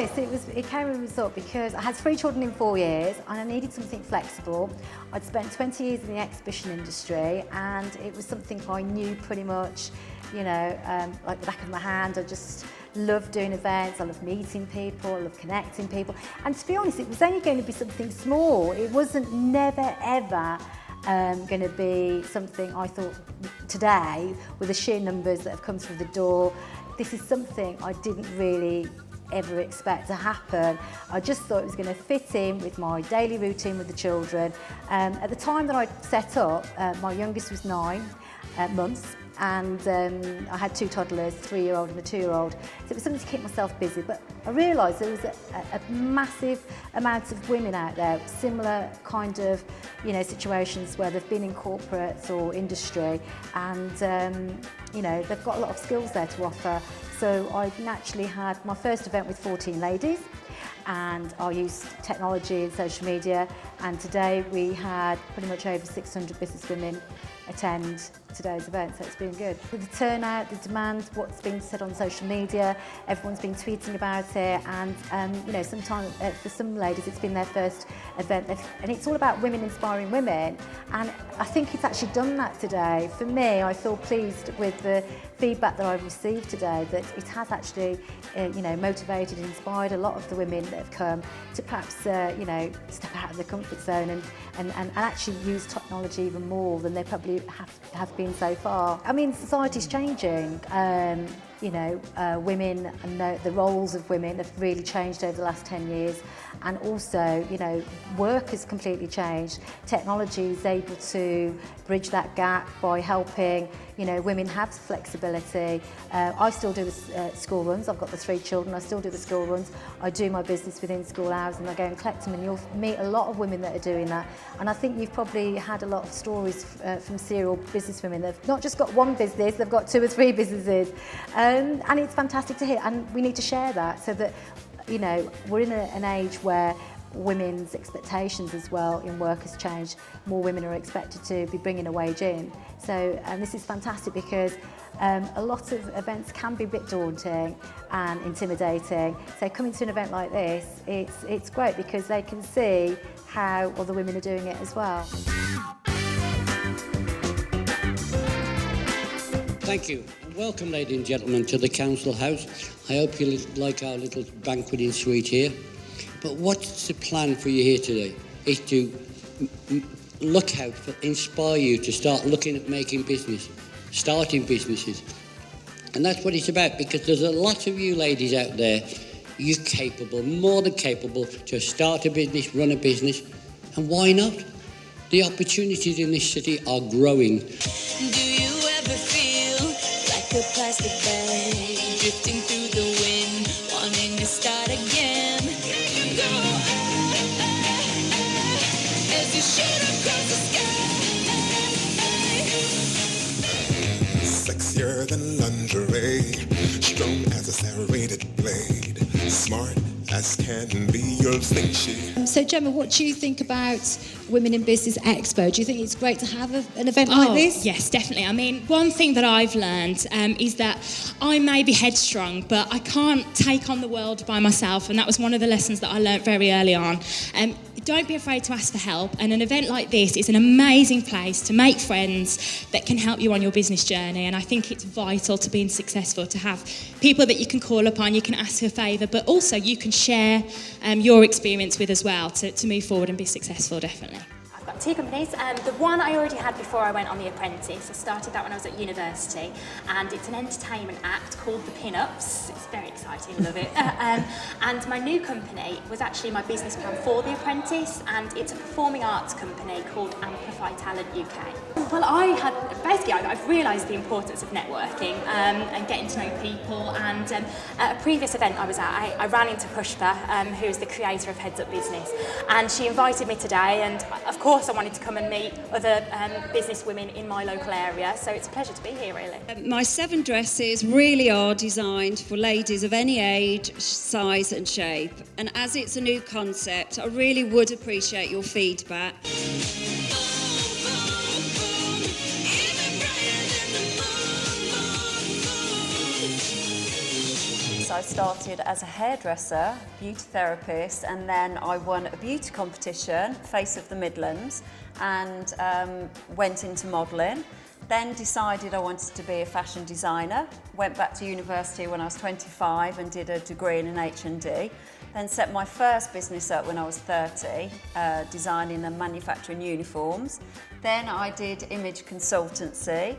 honest, it came as a result because I had 3 children in 4 years and I needed something flexible. I'd spent 20 years in the exhibition industry and it was something I knew pretty much, you know, like the back of my hand. I just love doing events, I love meeting people, I love connecting people. And to be honest, it was only going to be something small. It wasn't never ever going to be something I thought today, with the sheer numbers that have come through the door, this is something I didn't really ever expect to happen. I just thought it was going to fit in with my daily routine with the children. At the time that I set up, my youngest was 9 months, and I had 2 toddlers, a 3-year-old and a 2-year-old. So it was something to keep myself busy. But I realised there was a massive amount of women out there, similar kind of, you know, situations where they've been in corporates or industry, and you know, they've got a lot of skills there to offer. So I naturally had my first event with 14 ladies, and I used technology and social media, and today we had pretty much over 600 business women attend today's event, so it's been good. With the turnout, the demand, what's been said on social media, everyone's been tweeting about it, and you know, sometimes for some ladies it's been their first event, and it's all about women inspiring women, and I think it's actually done that today. For me, I feel pleased with the feedback that I've received today, that it has actually you know, motivated and inspired a lot of the women that have come to perhaps you know, step out of their comfort zone and actually use technology even more than they probably have been so far. I mean, society's changing. You know, women and the roles of women have really changed over the last 10 years, and also, you know, work has completely changed. Technology is able to bridge that gap by helping, you know, women have flexibility. I still do the school runs. I've got the 3 children. I still do the school runs. I do my business within school hours, and I go and collect them, and you'll meet a lot of women that are doing that. And I think you've probably had a lot of stories from serial business women. They've not just got one business, they've got 2 or 3 businesses. And it's fantastic to hear, and we need to share that, so that, you know, we're in an age where women's expectations as well in work has changed. More women are expected to be bringing a wage in. So, and this is fantastic because a lot of events can be a bit daunting and intimidating. So coming to an event like this, it's great because they can see how other women are doing it as well. Thank you. Welcome, ladies and gentlemen, to the Council House. I hope you like our little banqueting suite here. But what's the plan for you here today? Is to look out, inspire you to start looking at making business, starting businesses. And that's what it's about, because there's a lot of you ladies out there, you're capable, more than capable, to start a business, run a business, and why not? The opportunities in this city are growing. Do you ever feel like a plastic bag drifting through the wind, wanting to start again? Here you go, as you shoot across the sky. Sexier than lingerie, strong as a serrated blade, smart as can be, you'll think she. So Gemma, what do you think about Women in Business Expo? Do you think it's great to have an event like this? Yes, definitely. I mean, one thing that I've learned is that I may be headstrong, but I can't take on the world by myself, and that was one of the lessons that I learned very early on. Don't be afraid to ask for help, and an event like this is an amazing place to make friends that can help you on your business journey, and I think it's vital to being successful to have people that you can call upon, you can ask a favour, but also you can share your experience with as well to move forward and be successful, definitely. I've got 2 companies. The one I already had before I went on The Apprentice. I started that when I was at university, and it's an entertainment act called The Pin-Ups. It's very exciting, love it. And my new company was actually my business plan for The Apprentice, and it's a performing arts company called Amplify Talent UK. Well, I've realised the importance of networking and getting to know people, and at a previous event I was at, I ran into Pushpa, who is the creator of Headz Up Business, and she invited me today, and of course I wanted to come and meet other business women in my local area, so it's a pleasure to be here, really. My 7 dresses really are designed for ladies of any age, size and shape, and as it's a new concept, I really would appreciate your feedback. So I started as a hairdresser, beauty therapist, and then I won a beauty competition, Face of the Midlands, and went into modelling. Then decided I wanted to be a fashion designer. Went back to university when I was 25 and did a degree in an H&D. Then set my first business up when I was 30, designing and manufacturing uniforms. Then I did image consultancy.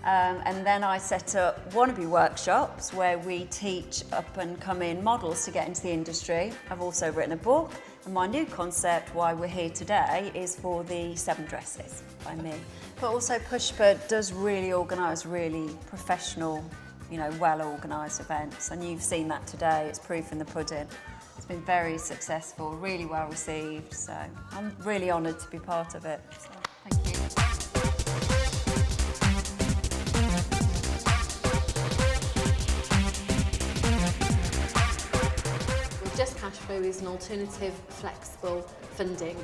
And then I set up wannabe workshops where we teach up and coming models to get into the industry. I've also written a book, and my new concept, why we're here today, is for the 7 dresses by me. But also Pushpa does really organise really professional, well organised events, and you've seen that today. It's proof in the pudding. It's been very successful, really well received, so I'm really honoured to be part of it. So, thank you. Just Cashflow is an alternative, flexible funding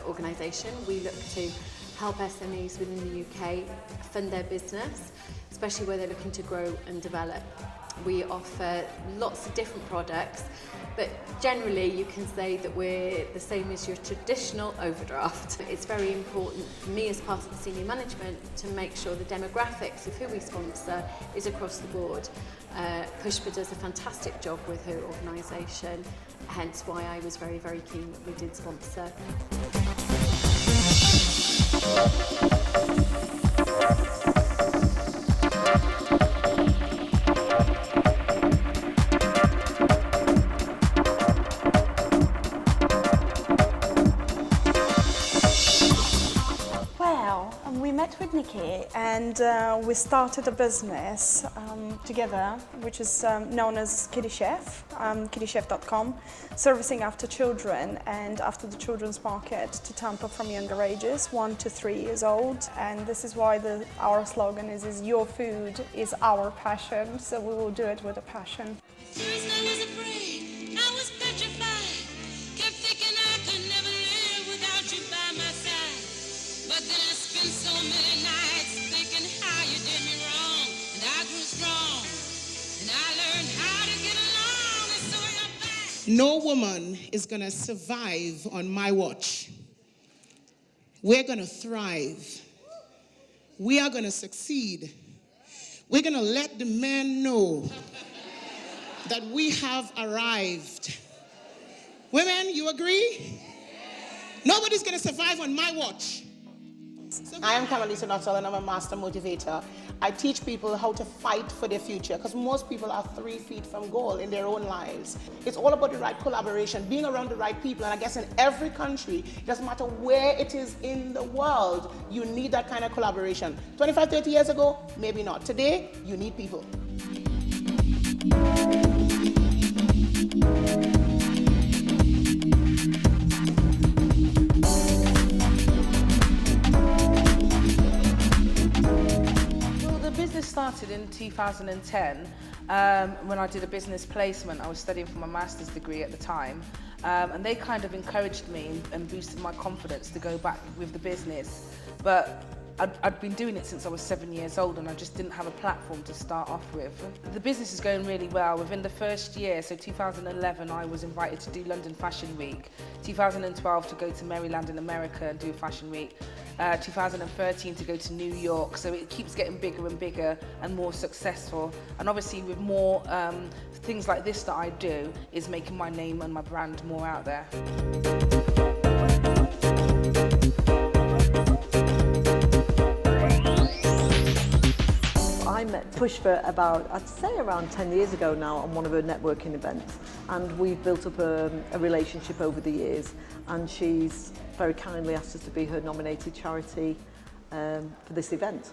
organisation. We look to help SMEs within the UK fund their business, especially where they're looking to grow and develop. We offer lots of different products, but generally you can say that we're the same as your traditional overdraft. It's very important for me as part of the senior management to make sure the demographics of who we sponsor is across the board. Pushpa does a fantastic job with her organisation, hence why I was very, very keen that we did sponsor. We met with Nikki and we started a business together, which is known as Kiddie Chef, kiddiechef.com, servicing after children and after the children's market to Tampa from younger ages, 1 to 3 years old. And this is why our slogan is your food is our passion, so we will do it with a passion. No woman is going to survive on my watch. We're going to thrive. We are going to succeed. We're going to let the men know that we have arrived. Women, you agree? Nobody's going to survive on my watch. I am Carmelita Nuttall and I'm a master motivator. I teach people how to fight for their future because most people are 3 feet from goal in their own lives. It's all about the right collaboration, being around the right people, and I guess in every country, it doesn't matter where it is in the world, you need that kind of collaboration. 25, 30 years ago, maybe not. Today, you need people. Started in 2010 when I did a business placement. I was studying for my master's degree at the time, and they kind of encouraged me and boosted my confidence to go back with the business. But I'd been doing it since I was 7 years old and I just didn't have a platform to start off with. The business is going really well. Within the first year, so 2011, I was invited to do London Fashion Week. 2012 to go to Maryland in America and do Fashion Week. 2013 to go to New York. So it keeps getting bigger and bigger and more successful. And obviously with more things like this that I do is making my name and my brand more out there. I met Pushpa about, I'd say around 10 years ago now on one of her networking events, and we've built up a relationship over the years, and she's very kindly asked us to be her nominated charity for this event.